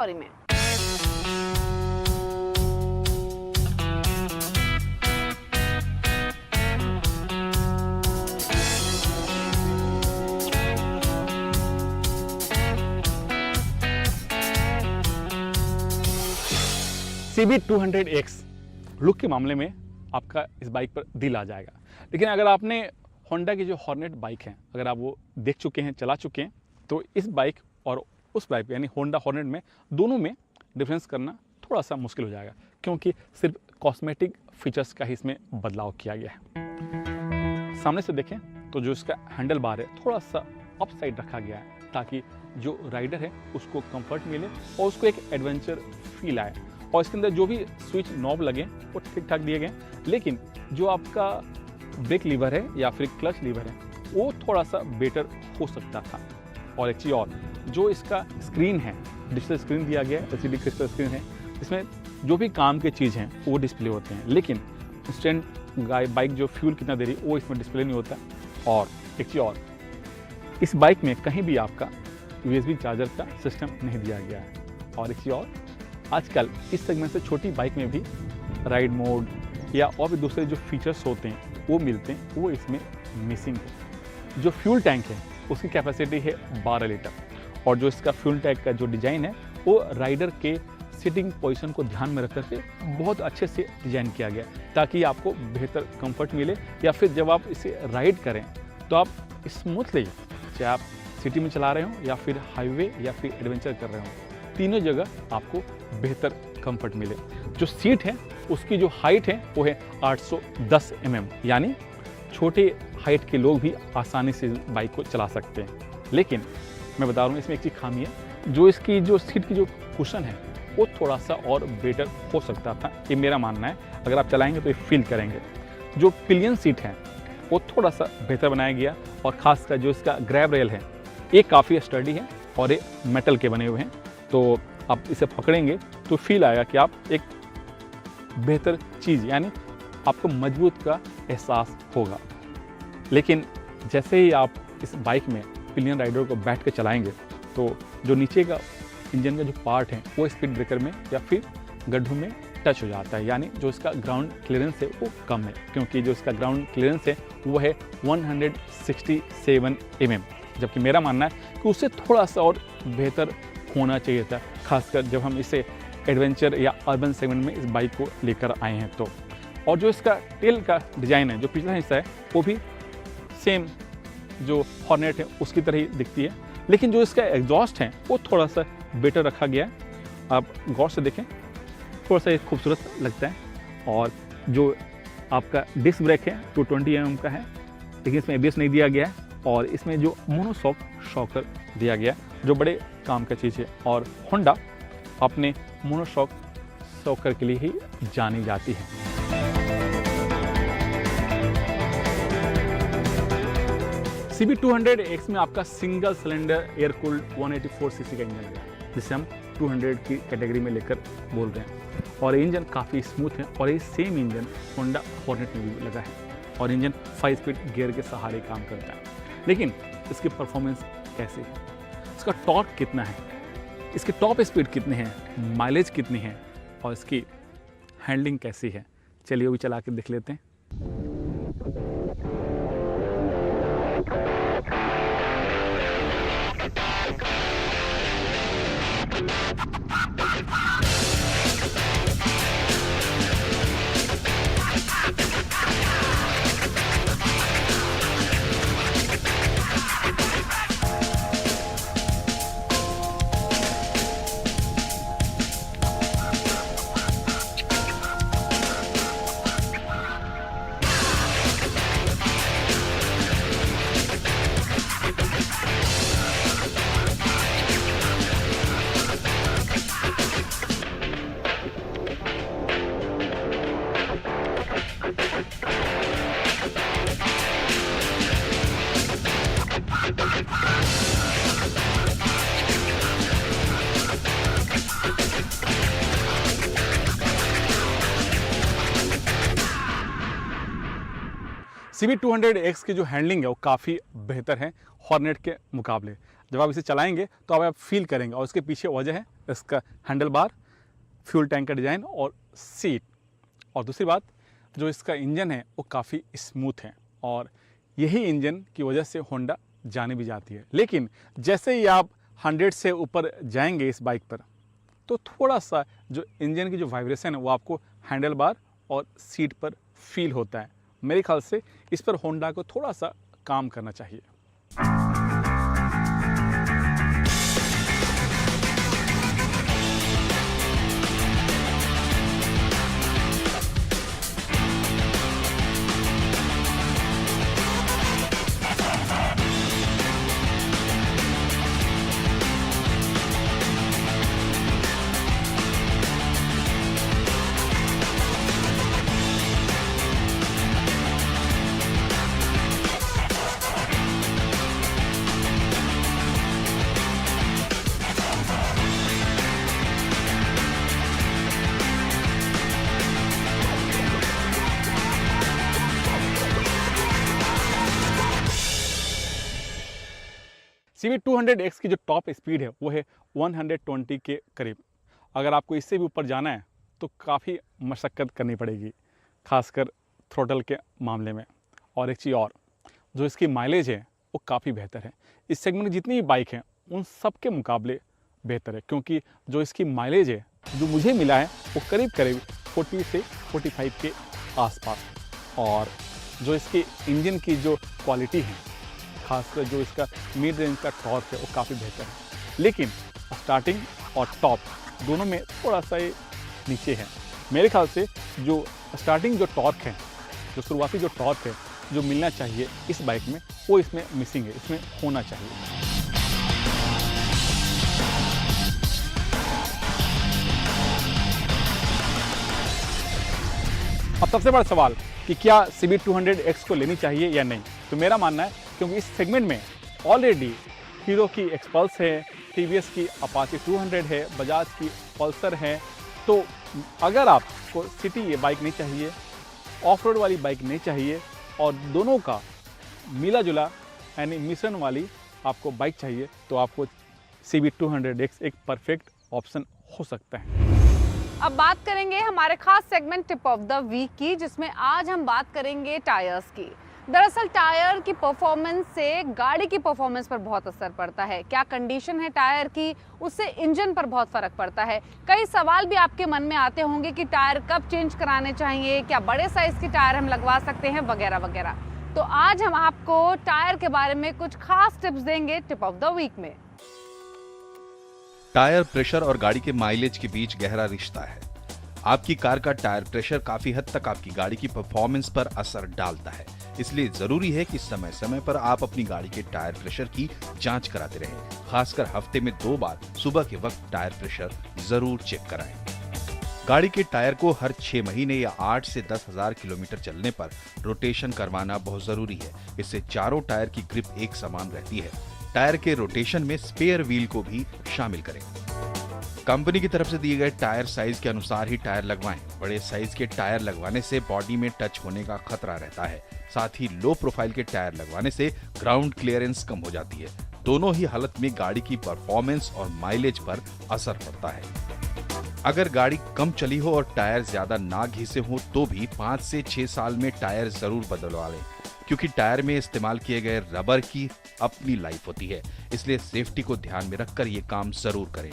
Sorry में। CB200X look के मामले में आपका इस बाइक पर दिल आ जाएगा। लेकिन अगर आपने होंडा की जो हॉर्नेट बाइक है, अगर आप वो देख चुके हैं, चला चुके हैं, तो इस बाइक और उस बाइक यानी होंडा हॉर्नेट में दोनों में डिफरेंस करना थोड़ा सा मुश्किल हो जाएगा, क्योंकि सिर्फ कॉस्मेटिक फीचर्स का ही इसमें बदलाव किया गया है। सामने से देखें तो जो इसका हैंडल बार है थोड़ा सा अप साइड रखा गया है, ताकि जो राइडर है उसको कंफर्ट मिले और उसको एक एडवेंचर फील आए। और इसके अंदर जो भी स्विच नॉब लगे वो ठीक ठाक दिए गए, लेकिन जो आपका ब्रेक लीवर है या फिर क्लच लीवर है वो थोड़ा सा बेटर हो सकता था। और एक चीज़ और, जो इसका स्क्रीन है, डिजिटल स्क्रीन दिया गया है, LCD क्रिस्टल स्क्रीन है, इसमें जो भी काम के चीज़ हैं वो डिस्प्ले होते हैं, लेकिन इंस्टेंट बाइक जो फ्यूल कितना दे रही है वो इसमें डिस्प्ले नहीं होता। और एक चीज़ और, इस बाइक में कहीं भी आपका USB चार्जर का सिस्टम नहीं दिया गया है। और एक चीज़ और, आजकल इस सेगमेंट से छोटी बाइक में भी राइड मोड या और भी दूसरे जो फीचर्स होते हैं वो मिलते हैं, वो इसमें मिसिंग है। जो फ्यूल टैंक है उसकी कैपेसिटी है 12 लीटर, और जो इसका फ्यूल टैंक का जो डिज़ाइन है वो राइडर के सिटिंग पोजीशन को ध्यान में रख करके बहुत अच्छे से डिज़ाइन किया गया, ताकि आपको बेहतर कंफर्ट मिले, या फिर जब आप इसे राइड करें तो आप स्मूथली, चाहे आप सिटी में चला रहे हो या फिर हाईवे या फिर एडवेंचर कर रहे हो, तीनों जगह आपको बेहतर कंफर्ट मिले। जो सीट है उसकी जो हाइट है वो है 810 mm, यानी छोटे हाइट के लोग भी आसानी से बाइक को चला सकते हैं। लेकिन मैं बता रहा हूँ इसमें एक चीज़ खामी है, जो इसकी जो सीट की जो कुशन है वो थोड़ा सा और बेटर हो सकता था, ये मेरा मानना है। अगर आप चलाएंगे तो ये फील करेंगे। जो पिलियन सीट है वो थोड़ा सा बेहतर बनाया गया, और ख़ासकर जो इसका ग्रैब रेल है ये काफ़ी स्टडी है और ये मेटल के बने हुए हैं, तो आप इसे पकड़ेंगे तो फील आएगा कि आप एक बेहतर चीज़, यानी आपको मजबूत का एहसास होगा। लेकिन जैसे ही आप इस बाइक में पिलियन राइडर को बैठ कर चलाएंगे तो जो नीचे का इंजन का जो पार्ट है वो स्पीड ब्रेकर में या फिर गड्ढों में टच हो जाता है, यानी जो इसका ग्राउंड क्लियरेंस है वो कम है, क्योंकि जो इसका ग्राउंड क्लियरेंस है वो है 167 mm, जबकि मेरा मानना है कि उससे थोड़ा सा और बेहतर होना चाहिए था, खासकर जब हम इसे एडवेंचर या अर्बन सेगमेंट में इस बाइक को लेकर आए हैं तो। और जो इसका टेल का डिज़ाइन है, जो पिछला हिस्सा है वो भी सेम जो हॉर्नेट है उसकी तरह ही दिखती है, लेकिन जो इसका एग्जॉस्ट है वो थोड़ा सा बेटर रखा गया है। आप गौर से देखें, थोड़ा सा खूबसूरत लगता है। और जो आपका डिस्क ब्रेक है 220 mm का है, लेकिन इसमें ABS नहीं दिया गया है, और इसमें जो मोनोशॉक शॉकर दिया गया जो बड़े काम का चीज़ है। और होंडा अपने मोनोशॉक शॉकर के लिए ही जानी जाती है। CB200X में आपका single cylinder air cooled 184 cc का इंजन है, जिसे हम 200 की कैटेगरी में लेकर बोल रहे हैं। और इंजन काफ़ी स्मूथ है, और ये सेम इंजन होंडा हॉर्नेट में भी लगा है, और इंजन 5 स्पीड गियर के सहारे काम करता है। लेकिन इसकी परफॉर्मेंस कैसी है, इसका टॉर्क कितना है, इसकी टॉप स्पीड कितनी है, माइलेज कितनी है, और इसकी हैंडलिंग कैसी है, चलिए वो भी चला के देख लेते हैं। CB200X की जो हैंडलिंग है वो काफ़ी बेहतर है हॉर्नेट के मुकाबले। जब आप इसे चलाएंगे तो आप फील करेंगे, और उसके पीछे वजह है इसका हैंडल बार, फ्यूल टैंक का डिज़ाइन और सीट। और दूसरी बात, जो इसका इंजन है वो काफ़ी स्मूथ है, और यही इंजन की वजह से होंडा जाने भी जाती है। लेकिन जैसे ही आप 100 से ऊपर जाएंगे इस बाइक पर, तो थोड़ा सा जो इंजन की जो वाइब्रेशन है वो आपको हैंडल बार और सीट पर फील होता है। मेरे ख्याल से इस पर होंडा को थोड़ा सा काम करना चाहिए। CB200X की जो टॉप स्पीड है वो है 120 के करीब। अगर आपको इससे भी ऊपर जाना है तो काफ़ी मशक्क़त करनी पड़ेगी, खासकर थ्रोटल के मामले में। और एक चीज़ और, जो इसकी माइलेज है वो काफ़ी बेहतर है। इस सेगमेंट की जितनी भी बाइक हैं उन सब के मुकाबले बेहतर है, क्योंकि जो इसकी माइलेज है जो मुझे मिला है वो करीब करीब 40 से 45 के आसपास। और जो इसके इंजन की जो क्वालिटी है, खासकर जो इसका मिड रेंज का टॉर्क है वो काफ़ी बेहतर है। लेकिन स्टार्टिंग और टॉप दोनों में थोड़ा सा ये नीचे है। मेरे ख्याल से जो स्टार्टिंग जो टॉर्क है, जो शुरुआती जो टॉर्क है जो मिलना चाहिए इस बाइक में, वो इसमें मिसिंग है, इसमें होना चाहिए। अब सबसे बड़ा सवाल कि क्या CB200X को लेनी चाहिए या नहीं, तो मेरा मानना है क्योंकि इस सेगमेंट में ऑलरेडी हीरो की एक्सपल्स है, TVS की अपाचे 200 है, बजाज की पल्सर है। तो अगर आपको सिटी ये बाइक नहीं चाहिए, ऑफ रोड वाली बाइक नहीं चाहिए, और दोनों का मिला जुला यानी मिश्रण वाली आपको बाइक चाहिए, तो आपको CB200X एक परफेक्ट ऑप्शन हो सकता है। अब बात करेंगे हमारे खास segment tip of the week की, जिसमें आज हम बात करेंगे टायर्स की। दरअसल टायर की परफॉर्मेंस से गाड़ी की परफॉर्मेंस पर बहुत असर पड़ता है। क्या कंडीशन है टायर की, उससे इंजन पर बहुत फर्क पड़ता है। कई सवाल भी आपके मन में आते होंगे कि टायर कब चेंज कराने चाहिए, क्या बड़े साइज के टायर हम लगवा सकते हैं, वगैरह वगैरह। तो आज हम आपको टायर के बारे में कुछ खास टिप्स देंगे टिप ऑफ द वीक में। टायर प्रेशर और गाड़ी के माइलेज के बीच गहरा रिश्ता है। आपकी कार का टायर प्रेशर काफी हद तक आपकी गाड़ी की परफॉर्मेंस पर असर डालता है, इसलिए जरूरी है कि समय समय पर आप अपनी गाड़ी के टायर प्रेशर की जांच कराते रहें। खासकर हफ्ते में 2 बार सुबह के वक्त टायर प्रेशर जरूर चेक कराएं। गाड़ी के टायर को हर 6 महीने या 8 से 10,000 किलोमीटर चलने पर रोटेशन करवाना बहुत जरूरी है। इससे चारों टायर की ग्रिप एक समान रहती है। टायर के रोटेशन में स्पेयर व्हील को भी शामिल करें। कंपनी की तरफ से दिए गए टायर साइज के अनुसार ही टायर लगवाएं। बड़े साइज के टायर लगवाने से बॉडी में टच होने का खतरा रहता है। साथ ही लो प्रोफाइल के टायर लगवाने से ग्राउंड क्लियरेंस कम हो जाती है। दोनों ही हालत में गाड़ी की परफॉर्मेंस और माइलेज पर असर पड़ता है। अगर गाड़ी कम चली हो और टायर ज्यादा ना घिसे हो तो भी 5 से 6 साल में टायर जरूर बदलवा लें, क्योंकि टायर में इस्तेमाल किए गए रबर की अपनी लाइफ होती है। इसलिए सेफ्टी को ध्यान में रखकर ये काम जरूर करें।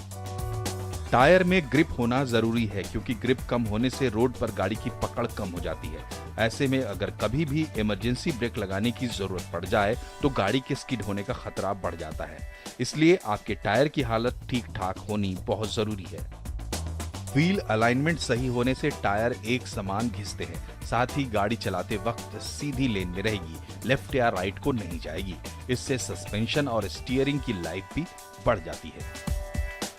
टायर में ग्रिप होना जरूरी है, क्योंकि ग्रिप कम होने से रोड पर गाड़ी की पकड़ कम हो जाती है। ऐसे में अगर कभी भी इमरजेंसी ब्रेक लगाने की जरूरत पड़ जाए तो गाड़ी के स्किड होने का खतरा बढ़ जाता है। इसलिए आपके टायर की हालत ठीक ठाक होनी बहुत जरूरी है। व्हील अलाइनमेंट सही होने से टायर एक समान घिसते हैं। साथ ही गाड़ी चलाते वक्त सीधी लेन में रहेगी, लेफ्ट या राइट को नहीं जाएगी। इससे सस्पेंशन और स्टीयरिंग की लाइफ भी बढ़ जाती है।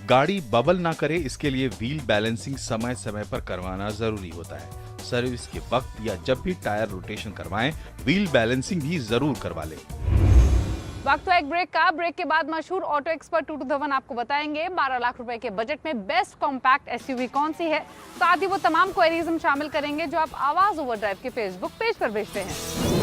गाड़ी बबल ना करे, इसके लिए व्हील बैलेंसिंग समय समय पर करवाना जरूरी होता है। सर्विस के वक्त या जब भी टायर रोटेशन करवाएं, व्हील बैलेंसिंग भी जरूर करवा लें। वक्त है एक ब्रेक का। ब्रेक के बाद मशहूर ऑटो एक्सपर्ट 2 to the 1 आपको बताएंगे 12 लाख रुपए के बजट में बेस्ट कॉम्पैक्ट SUV कौन सी है। साथ ही वो तमाम क्वेरीज हम शामिल करेंगे जो आप आवाज ओवरड्राइव के फेसबुक पेज पर भेजते हैं।